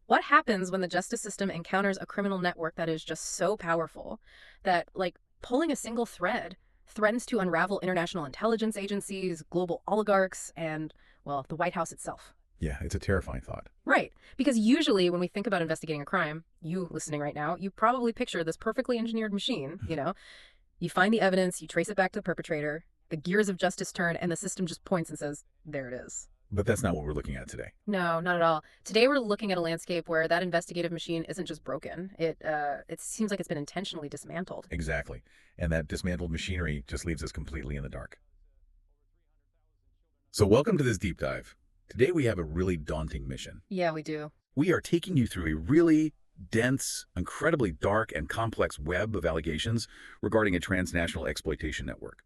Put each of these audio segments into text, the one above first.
What happens when the justice system encounters a criminal network that is just so powerful that, like, pulling a single thread threatens to unravel international intelligence agencies, global oligarchs, and, well, the White House itself? Yeah, it's a terrifying thought. Right. Because usually when we think about investigating a crime, you listening right now, you probably picture this perfectly engineered machine, you know? You find the evidence, you trace it back to the perpetrator, the gears of justice turn, and the system just points and says, there it is. But that's not what we're looking at today. No, not at all. Today we're looking at a landscape where that investigative machine isn't just broken. It seems like it's been intentionally dismantled. Exactly. And that dismantled machinery just leaves us completely in the dark. So welcome to this deep dive. Today we have a really daunting mission. Yeah, we do. We are taking you through a really dense, incredibly dark, and complex web of allegations regarding a transnational exploitation network.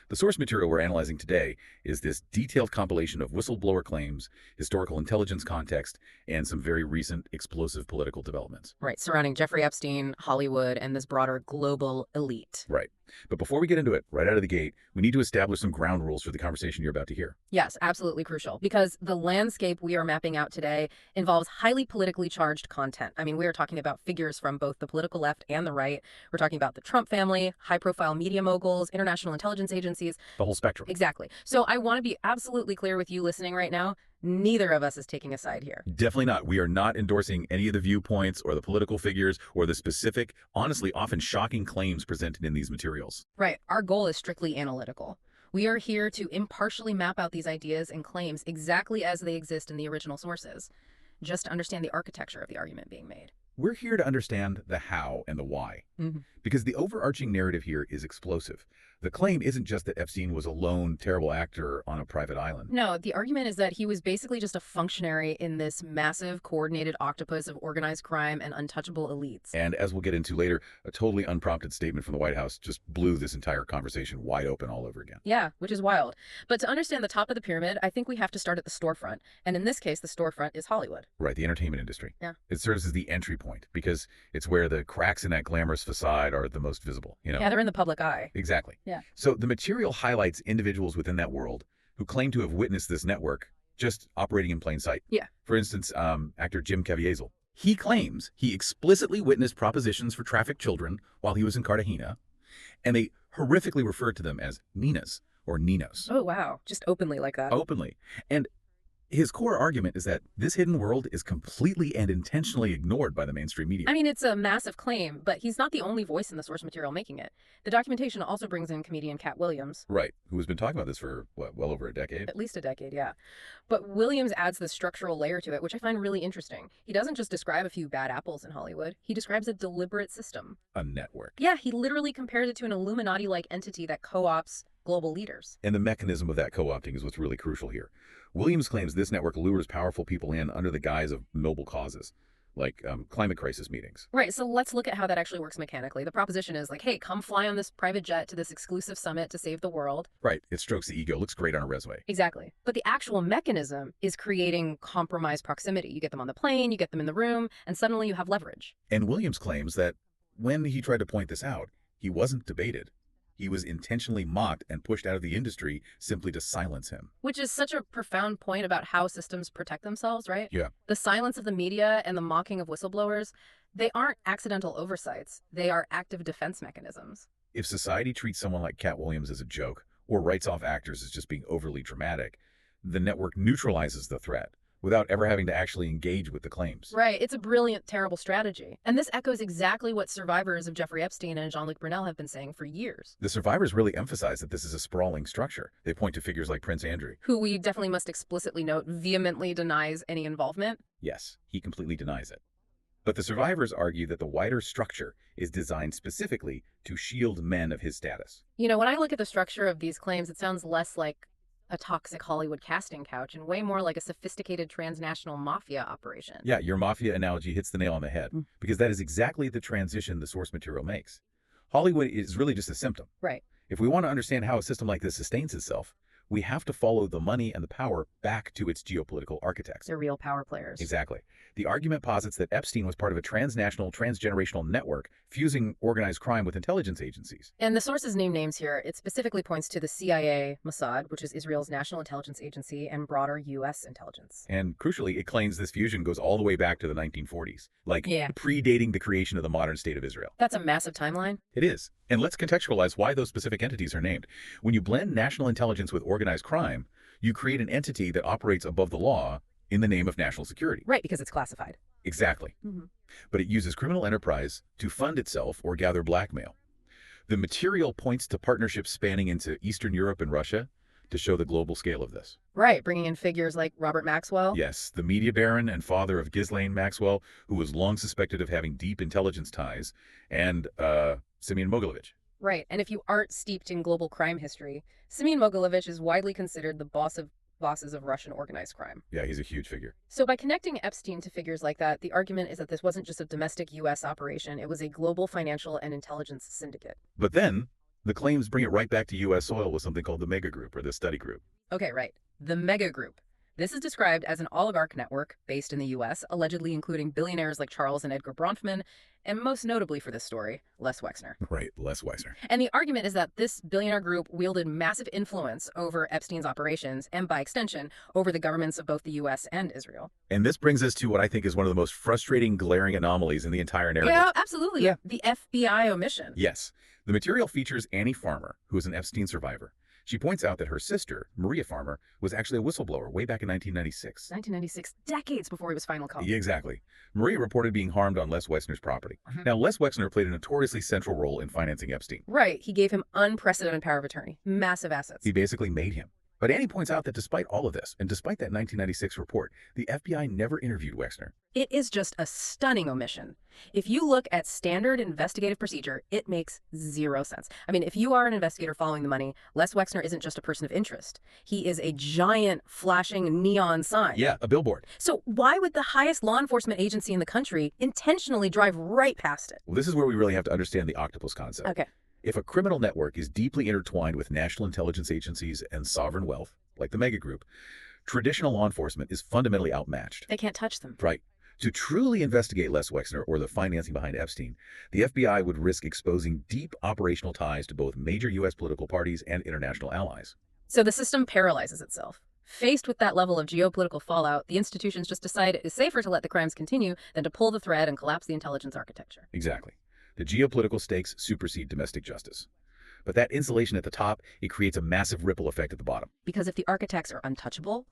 The source material we're analyzing today is this detailed compilation of whistleblower claims, historical intelligence context, and some very recent explosive political developments. Right, surrounding Jeffrey Epstein, Hollywood, and this broader global elite. Right. But before we get into it, right out of the gate, we need to establish some ground rules for the conversation you're about to hear. Yes, absolutely crucial, because the landscape we are mapping out today involves highly politically charged content. I mean, we are talking about figures from both the political left and the right. We're talking about the Trump family, high-profile media moguls, international intelligence agencies. The whole spectrum. Exactly. So I want to be absolutely clear with you listening right now. Neither of us is taking a side here. Definitely not. We are not endorsing any of the viewpoints or the political figures or the specific, honestly, often shocking claims presented in these materials. Right. Our goal is strictly analytical. We are here to impartially map out these ideas and claims exactly as they exist in the original sources, just to understand the architecture of the argument being made. We're here to understand the how and the why, because the overarching narrative here is explosive. The claim isn't just that Epstein was a lone, terrible actor on a private island. No, the argument is that he was basically just a functionary in this massive, coordinated octopus of organized crime and untouchable elites. And as we'll get into later, a totally unprompted statement from the White House just blew this entire conversation wide open all over again. Yeah, which is wild. But to understand the top of the pyramid, I think we have to start at the storefront. And in this case, the storefront is Hollywood. Right, the entertainment industry. Yeah. It serves as the entry point because it's where the cracks in that glamorous facade are the most visible, you know? Yeah, they're in the public eye. Exactly. Yeah. So the material highlights individuals within that world who claim to have witnessed this network just operating in plain sight. Yeah. For instance, actor Jim Caviezel. He claims he explicitly witnessed propositions for trafficked children while he was in Cartagena, and they horrifically referred to them as Ninas or Ninos. Oh, wow. Just openly like that. Openly. And his core argument is that this hidden world is completely and intentionally ignored by the mainstream media. I mean, it's a massive claim, but he's not the only voice in the source material making it. The documentation also brings in comedian Katt Williams. Right, who has been talking about this for, what, well over a decade? At least a decade, yeah. But Williams adds this structural layer to it, which I find really interesting. He doesn't just describe a few bad apples in Hollywood. He describes a deliberate system. A network. Yeah, he literally compares it to an Illuminati-like entity that co-ops global leaders. And the mechanism of that co-opting is what's really crucial here. Williams claims this network lures powerful people in under the guise of noble causes, like climate crisis meetings. Right, so let's look at how that actually works mechanically. The proposition is like, hey, come fly on this private jet to this exclusive summit to save the world. Right, it strokes the ego, looks great on a resume. Exactly. But the actual mechanism is creating compromised proximity. You get them on the plane, you get them in the room, and suddenly you have leverage. And Williams claims that when he tried to point this out, he wasn't debated. He was intentionally mocked and pushed out of the industry simply to silence him. Which is such a profound point about how systems protect themselves, right? Yeah. The silence of the media and the mocking of whistleblowers, they aren't accidental oversights. They are active defense mechanisms. If society treats someone like Katt Williams as a joke or writes off actors as just being overly dramatic, the network neutralizes the threat without ever having to actually engage with the claims. Right. It's a brilliant, terrible strategy. And this echoes exactly what survivors of Jeffrey Epstein and Jean-Luc Brunel have been saying for years. The survivors really emphasize that this is a sprawling structure. They point to figures like Prince Andrew, who we definitely must explicitly note vehemently denies any involvement. Yes, he completely denies it. But the survivors argue that the wider structure is designed specifically to shield men of his status. You know, when I look at the structure of these claims, it sounds less like a toxic Hollywood casting couch and way more like a sophisticated transnational mafia operation. Yeah, your mafia analogy hits the nail on the head, because that is exactly the transition the source material makes. Hollywood is really just a symptom. Right. If we want to understand how a system like this sustains itself, we have to follow the money and the power back to its geopolitical architects. They're real power players. Exactly. The argument posits that Epstein was part of a transnational, transgenerational network fusing organized crime with intelligence agencies. And the sources name names here, it specifically points to the CIA, Mossad, which is Israel's national intelligence agency, and broader U.S. intelligence. And crucially, it claims this fusion goes all the way back to the 1940s, like Yeah. predating the creation of the modern state of Israel. That's a massive timeline. It is. And let's contextualize why those specific entities are named. When you blend national intelligence with organized crime, you create an entity that operates above the law in the name of national security. Right, because it's classified. Exactly. But it uses criminal enterprise to fund itself or gather blackmail. The material points to partnerships spanning into Eastern Europe and Russia to show the global scale of this. Right, bringing in figures like Robert Maxwell. Yes, the media baron and father of Ghislaine Maxwell, who was long suspected of having deep intelligence ties, and Simeon Mogilevich. Right, and if you aren't steeped in global crime history, Simeon Mogilevich is widely considered the bosses of Russian organized crime. Yeah, he's a huge figure. So by connecting Epstein to figures like that, the argument is that this wasn't just a domestic U.S. operation, it was a global financial and intelligence syndicate. But then, the claims bring it right back to U.S. soil with something called the Mega Group, or the Study Group. Okay, right. The Mega Group. This is described as an oligarch network based in the U.S., allegedly including billionaires like Charles and Edgar Bronfman, and most notably for this story, Les Wexner. Right, Les Wexner. And the argument is that this billionaire group wielded massive influence over Epstein's operations and, by extension, over the governments of both the U.S. and Israel. And this brings us to what I think is one of the most frustrating, glaring anomalies in the entire narrative. Yeah, absolutely. Yeah. The FBI omission. Yes. The material features Annie Farmer, who is an Epstein survivor. She points out that her sister, Maria Farmer, was actually a whistleblower way back in 1996. 1996, decades before he was finally caught. Yeah, exactly. Maria reported being harmed on Les Wexner's property. Now, Les Wexner played a notoriously central role in financing Epstein. Right. He gave him unprecedented power of attorney, massive assets. He basically made him. But Annie points out that despite all of this, and despite that 1996 report, the FBI never interviewed Wexner. It is just a stunning omission. If you look at standard investigative procedure, it makes zero sense. I mean, if you are an investigator following the money, Les Wexner isn't just a person of interest. He is a giant flashing neon sign. Yeah, a billboard. So why would the highest law enforcement agency in the country intentionally drive right past it? Well, this is where we really have to understand the octopus concept. Okay. If a criminal network is deeply intertwined with national intelligence agencies and sovereign wealth, like the Mega Group, traditional law enforcement is fundamentally outmatched. They can't touch them. Right. To truly investigate Les Wexner or the financing behind Epstein, the FBI would risk exposing deep operational ties to both major U.S. political parties and international allies. So the system paralyzes itself. Faced with that level of geopolitical fallout, the institutions just decide it is safer to let the crimes continue than to pull the thread and collapse the intelligence architecture. Exactly. The geopolitical stakes supersede domestic justice. But that insulation at the top, it creates a massive ripple effect at the bottom. Because if the architects are untouchable,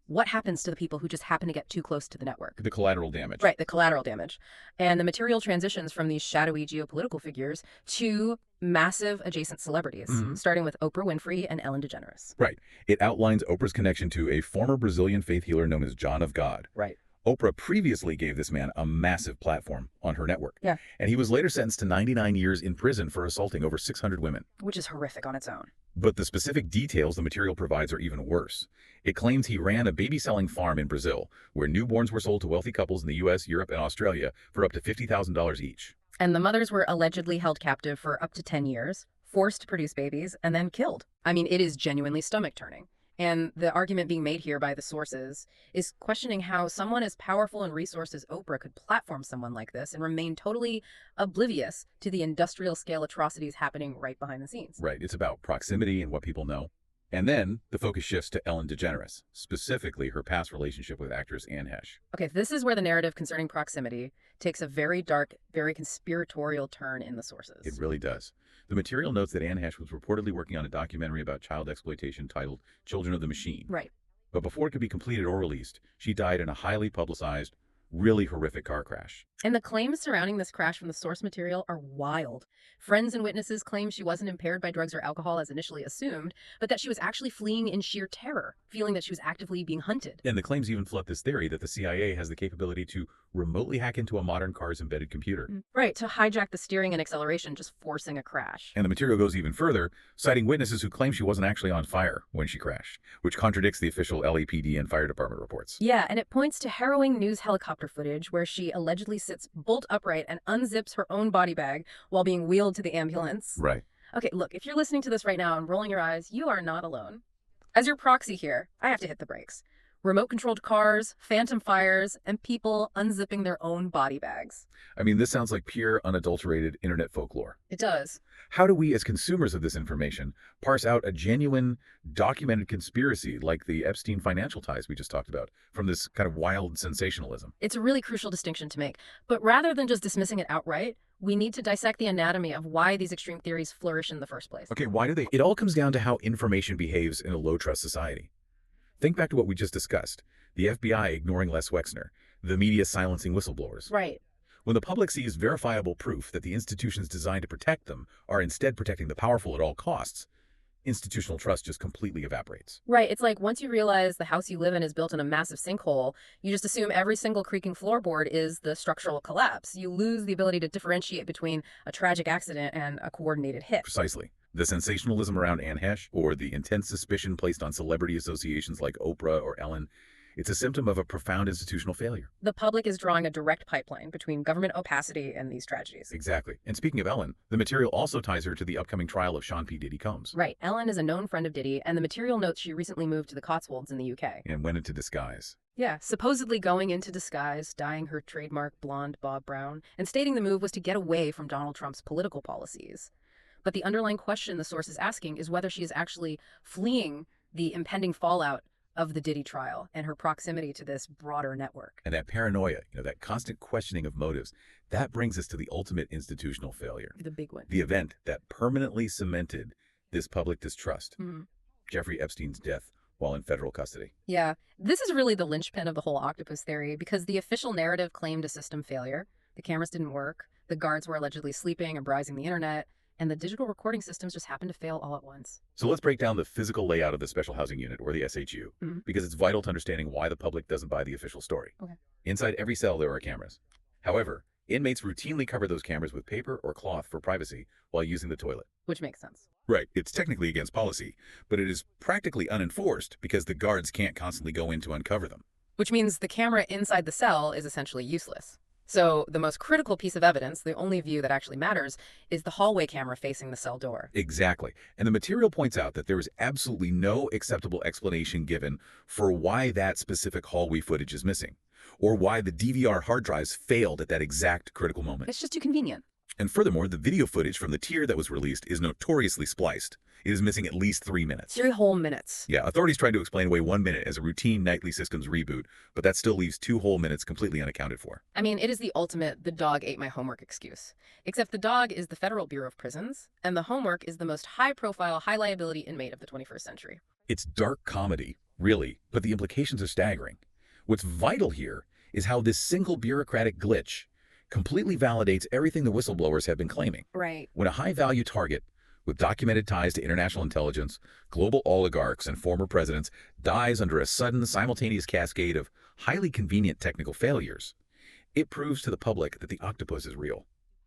what happens to the people who just happen to get too close to the network? The collateral damage. Right, the collateral damage. And the material transitions from these shadowy geopolitical figures to massive adjacent celebrities, starting with Oprah Winfrey and Ellen DeGeneres. Right. It outlines Oprah's connection to a former Brazilian faith healer known as John of God. Right. Oprah previously gave this man a massive platform on her network. Yeah. And he was later sentenced to 99 years in prison for assaulting over 600 women. Which is horrific on its own. But the specific details the material provides are even worse. It claims he ran a baby-selling farm in Brazil, where newborns were sold to wealthy couples in the U.S., Europe, and Australia for up to $50,000 each. And the mothers were allegedly held captive for up to 10 years, forced to produce babies, and then killed. I mean, it is genuinely stomach-turning. And the argument being made here by the sources is questioning how someone as powerful and resourced as Oprah could platform someone like this and remain totally oblivious to the industrial scale atrocities happening right behind the scenes. Right. It's about proximity and what people know. And then the focus shifts to Ellen DeGeneres, specifically her past relationship with actress Anne Hesh. Okay, this is where the narrative concerning proximity takes a very dark, very conspiratorial turn in the sources. It really does. The material notes that Anne Hesh was reportedly working on a documentary about child exploitation titled Children of the Machine. Right. But before it could be completed or released, she died in a highly publicized, really horrific car crash. And the claims surrounding this crash from the source material are wild. Friends and witnesses claim she wasn't impaired by drugs or alcohol as initially assumed, but that she was actually fleeing in sheer terror, feeling that she was actively being hunted. And the claims even flood this theory that the CIA has the capability to remotely hack into a modern car's embedded computer. Right, to hijack the steering and acceleration, just forcing a crash. And the material goes even further, citing witnesses who claim she wasn't actually on fire when she crashed, which contradicts the official LAPD and fire department reports. Yeah, and it points to harrowing news helicopter footage where she allegedly sits bolt upright and unzips her own body bag while being wheeled to the ambulance. Right. Okay, look, if you're listening to this right now and rolling your eyes, you are not alone. As your proxy here, I have to hit the brakes. Remote-controlled cars, phantom fires, and people unzipping their own body bags. I mean, this sounds like pure, unadulterated internet folklore. It does. How do we, as consumers of this information, parse out a genuine, documented conspiracy like the Epstein financial ties we just talked about from this kind of wild sensationalism? It's a really crucial distinction to make. But rather than just dismissing it outright, we need to dissect the anatomy of why these extreme theories flourish in the first place. Okay, why do they? It all comes down to how information behaves in a low-trust society. Think back to what we just discussed. The FBI ignoring Les Wexner, the media silencing whistleblowers. Right. When the public sees verifiable proof that the institutions designed to protect them are instead protecting the powerful at all costs, institutional trust just completely evaporates. Right. It's like once you realize the house you live in is built in a massive sinkhole, you just assume every single creaking floorboard is the structural collapse. You lose the ability to differentiate between a tragic accident and a coordinated hit. Precisely. The sensationalism around Anne Hesh, or the intense suspicion placed on celebrity associations like Oprah or Ellen, it's a symptom of a profound institutional failure. The public is drawing a direct pipeline between government opacity and these tragedies. Exactly. And speaking of Ellen, the material also ties her to the upcoming trial of Sean P. Diddy Combs. Right. Ellen is a known friend of Diddy, and the material notes she recently moved to the Cotswolds in the UK. And went into disguise. Yeah, supposedly going into disguise, dyeing her trademark blonde bob brown, and stating the move was to get away from Donald Trump's political policies. But the underlying question the source is asking is whether she is actually fleeing the impending fallout of the Diddy trial and her proximity to this broader network. And that paranoia, that constant questioning of motives, that brings us to the ultimate institutional failure. The big one. The event that permanently cemented this public distrust. Mhm. Jeffrey Epstein's death while in federal custody. Yeah, this is really the linchpin of the whole octopus theory because the official narrative claimed a system failure. The cameras didn't work, the guards were allegedly sleeping and browsing the internet, and the digital recording systems just happened to fail all at once. So let's break down the physical layout of the Special Housing Unit, or the SHU, Mhm. because it's vital to understanding why the public doesn't buy the official story. Okay. Inside every cell, there are cameras. However, inmates routinely cover those cameras with paper or cloth for privacy while using the toilet. Which makes sense. Right. It's technically against policy, but it is practically unenforced because the guards can't constantly go in to uncover them. Which means the camera inside the cell is essentially useless. So the most critical piece of evidence, the only view that actually matters, is the hallway camera facing the cell door. Exactly. And the material points out that there is absolutely no acceptable explanation given for why that specific hallway footage is missing, or why the DVR hard drives failed at that exact critical moment. It's just too convenient. And furthermore, the video footage from the tier that was released is notoriously spliced. It is missing at least 3 minutes. 3 whole minutes. Yeah, authorities tried to explain away 1 minute as a routine nightly systems reboot, but that still leaves 2 whole minutes completely unaccounted for. I mean, it is the ultimate "the dog ate my homework" excuse. Except the dog is the Federal Bureau of Prisons, and the homework is the most high-profile, high-liability inmate of the 21st century. It's dark comedy, really, but the implications are staggering. What's vital here is how this single bureaucratic glitch completely validates everything the whistleblowers have been claiming. Right. When a high-value target with documented ties to international intelligence, global oligarchs, and former presidents dies under a sudden, simultaneous cascade of highly convenient technical failures, it proves to the public that the octopus is real.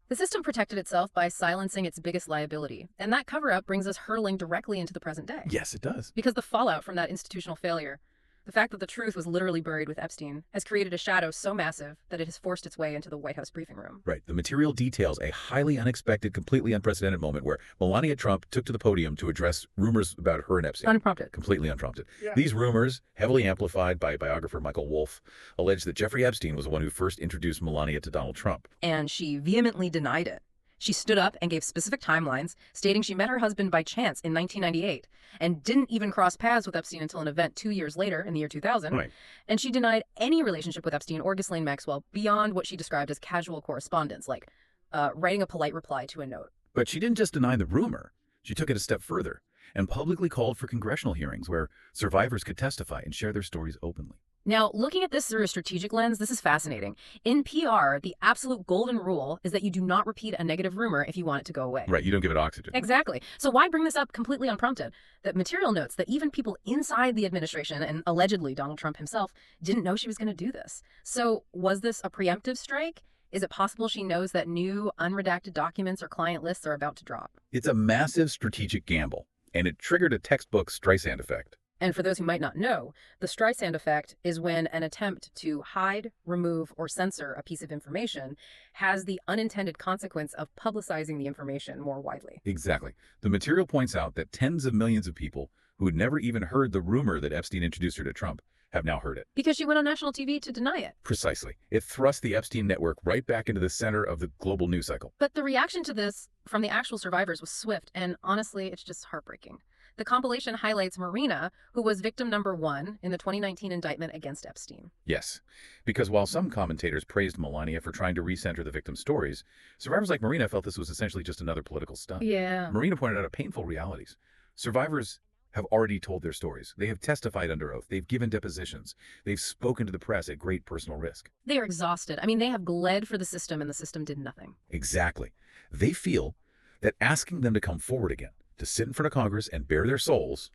The system protected itself by silencing its biggest liability, and that cover-up brings us hurtling directly into the present day. Yes, it does. Because the fallout from that institutional failure, the fact that the truth was literally buried with Epstein, has created a shadow so massive that it has forced its way into the White House briefing room. Right. The material details a highly unexpected, completely unprecedented moment where Melania Trump took to the podium to address rumors about her and Epstein. Unprompted. Completely unprompted. Yeah. These rumors, heavily amplified by biographer Michael Wolff, allege that Jeffrey Epstein was the one who first introduced Melania to Donald Trump. And she vehemently denied it. She stood up and gave specific timelines, stating she met her husband by chance in 1998 and didn't even cross paths with Epstein until an event 2 years later in the year 2000. Right. And she denied any relationship with Epstein or Ghislaine Maxwell beyond what she described as casual correspondence, like writing a polite reply to a note. But she didn't just deny the rumor. She took it a step further and publicly called for congressional hearings where survivors could testify and share their stories openly. Now, looking at this through a strategic lens, this is fascinating. In PR, the absolute golden rule is that you do not repeat a negative rumor if you want it to go away. Right, you don't give it oxygen. Exactly. So why bring this up completely unprompted? That material notes that even people inside the administration, and allegedly Donald Trump himself, didn't know she was going to do this. So was this a preemptive strike? Is it possible she knows that new unredacted documents or client lists are about to drop? It's a massive strategic gamble, and it triggered a textbook Streisand effect. And for those who might not know, the Streisand effect is when an attempt to hide, remove, or censor a piece of information has the unintended consequence of publicizing the information more widely. Exactly. The material points out that tens of millions of people who had never even heard the rumor that Epstein introduced her to Trump, have now heard it. Because she went on national TV to deny it. Precisely. It thrust the Epstein network right back into the center of the global news cycle. But the reaction to this from the actual survivors was swift, and honestly, it's just heartbreaking. The compilation highlights Marina, who was victim number 1 in the 2019 indictment against Epstein. Yes, because while some commentators praised Melania for trying to recenter the victims' stories, survivors like Marina felt this was essentially just another political stunt. Yeah. Marina pointed out painful realities. Survivors have already told their stories. They have testified under oath. They've given depositions. They've spoken to the press at great personal risk. They are exhausted. I mean, they have bled for the system, and the system did nothing. Exactly. They feel that asking them to come forward again, to sit in front of Congress and bare their souls,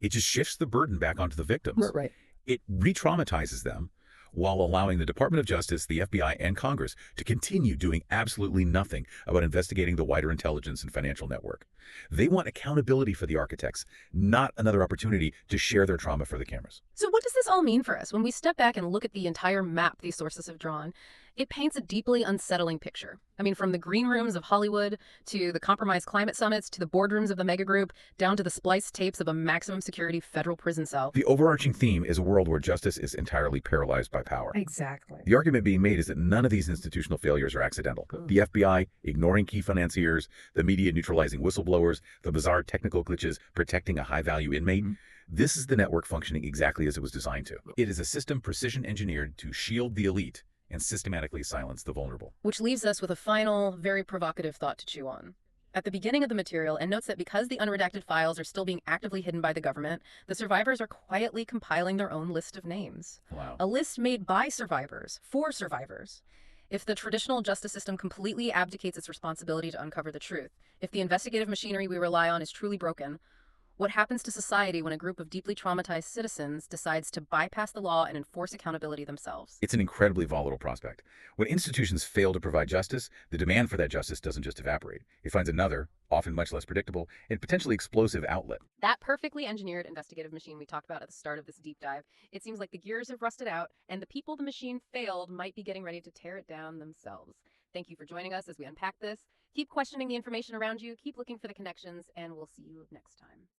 it just shifts the burden back onto the victims. Right. It re-traumatizes them while allowing the Department of Justice, the FBI, and Congress to continue doing absolutely nothing about investigating the wider intelligence and financial network. They want accountability for the architects, not another opportunity to share their trauma for the cameras. So what does this all mean for us? When we step back and look at the entire map these sources have drawn, it paints a deeply unsettling picture. I mean, from the green rooms of Hollywood to the compromised climate summits to the boardrooms of the mega group, down to the spliced tapes of a maximum security federal prison cell. The overarching theme is a world where justice is entirely paralyzed by power. Exactly. The argument being made is that none of these institutional failures are accidental. The FBI ignoring key financiers, the media neutralizing whistleblowers, the bizarre technical glitches protecting a high-value inmate. This is the network functioning exactly as it was designed to. It is a system precision engineered to shield the elite and systematically silence the vulnerable. Which leaves us with a final, very provocative thought to chew on. At the beginning of the material, and notes that because the unredacted files are still being actively hidden by the government, the survivors are quietly compiling their own list of names. Wow. A list made by survivors, for survivors. If the traditional justice system completely abdicates its responsibility to uncover the truth, if the investigative machinery we rely on is truly broken, what happens to society when a group of deeply traumatized citizens decides to bypass the law and enforce accountability themselves? It's an incredibly volatile prospect. When institutions fail to provide justice, the demand for that justice doesn't just evaporate. It finds another, often much less predictable, and potentially explosive outlet. That perfectly engineered investigative machine we talked about at the start of this deep dive, it seems like the gears have rusted out, and the people the machine failed might be getting ready to tear it down themselves. Thank you for joining us as we unpack this. Keep questioning the information around you, keep looking for the connections, and we'll see you next time.